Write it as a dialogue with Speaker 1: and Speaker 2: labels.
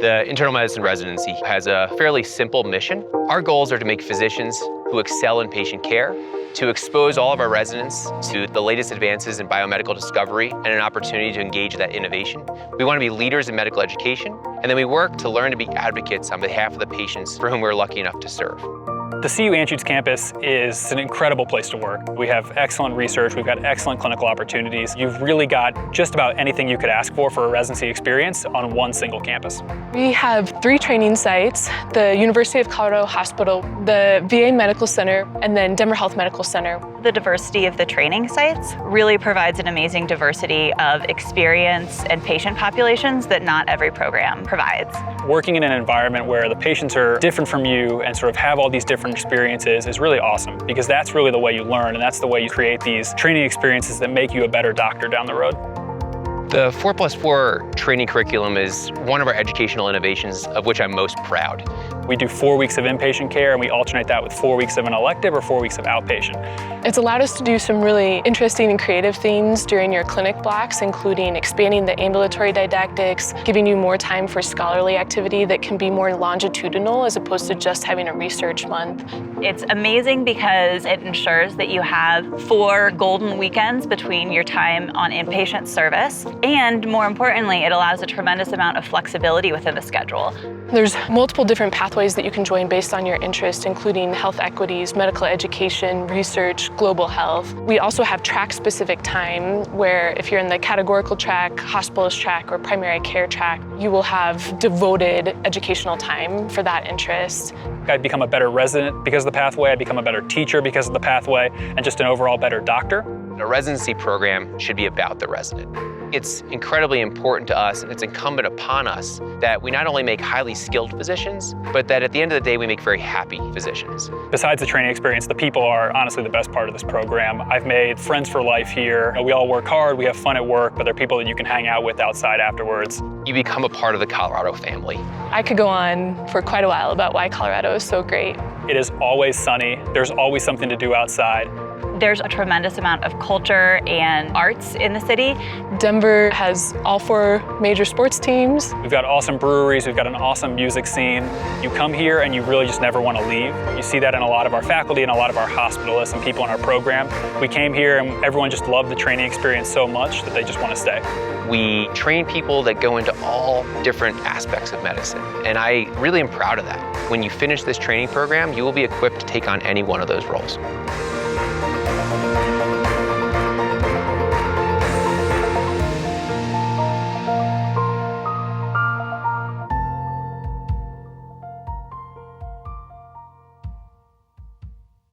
Speaker 1: The internal medicine residency has a fairly simple mission. Our goals are to make physicians who excel in patient care, to expose all of our residents to the latest advances in biomedical discovery and an opportunity to engage that innovation. We want to be leaders in medical education, and then we work to learn to be advocates on behalf of the patients for whom we're lucky enough to serve.
Speaker 2: The CU Anschutz campus is an incredible place to work. We have excellent research, we've got excellent clinical opportunities. You've really got just about anything you could ask for a residency experience on one single campus.
Speaker 3: We have 3 training sites, the University of Colorado Hospital, the VA Medical Center, and then Denver Health Medical Center.
Speaker 4: The diversity of the training sites really provides an amazing diversity of experience and patient populations that not every program provides.
Speaker 2: Working in an environment where the patients are different from you and sort of have all these different experiences is really awesome, because that's really the way you learn, and that's the way you create these training experiences that make you a better doctor down the road.
Speaker 1: The 4+4 training curriculum is one of our educational innovations of which I'm most proud.
Speaker 2: We do 4 weeks of inpatient care, and we alternate that with 4 weeks of an elective or 4 weeks of outpatient.
Speaker 3: It's allowed us to do some really interesting and creative things during your clinic blocks, including expanding the ambulatory didactics, giving you more time for scholarly activity that can be more longitudinal as opposed to just having a research month.
Speaker 4: It's amazing because it ensures that you have 4 golden weekends between your time on inpatient service, and more importantly, it allows a tremendous amount of flexibility within the schedule.
Speaker 3: There's multiple different pathways that you can join based on your interest, including health equities, medical education, research, global health. We also have track-specific time where if you're in the categorical track, hospitalist track, or primary care track, you will have devoted educational time for that interest.
Speaker 2: I'd become a better resident because of the pathway, I'd become a better teacher because of the pathway, and just an overall better doctor.
Speaker 1: A residency program should be about the resident. It's incredibly important to us, and it's incumbent upon us that we not only make highly skilled physicians, but that at the end of the day, we make very happy physicians.
Speaker 2: Besides the training experience, the people are honestly the best part of this program. I've made friends for life here. We all work hard, we have fun at work, but they're people that you can hang out with outside afterwards.
Speaker 1: You become a part of the Colorado family.
Speaker 3: I could go on for quite a while about why Colorado is so great.
Speaker 2: It is always sunny. There's always something to do outside.
Speaker 4: There's a tremendous amount of culture and arts in the city.
Speaker 3: Denver has all 4 major sports teams.
Speaker 2: We've got awesome breweries, we've got an awesome music scene. You come here and you really just never want to leave. You see that in a lot of our faculty and a lot of our hospitalists and people in our program. We came here and everyone just loved the training experience so much that they just want to stay.
Speaker 1: We train people that go into all different aspects of medicine, and I really am proud of that. When you finish this training program, you will be equipped to take on any one of those roles.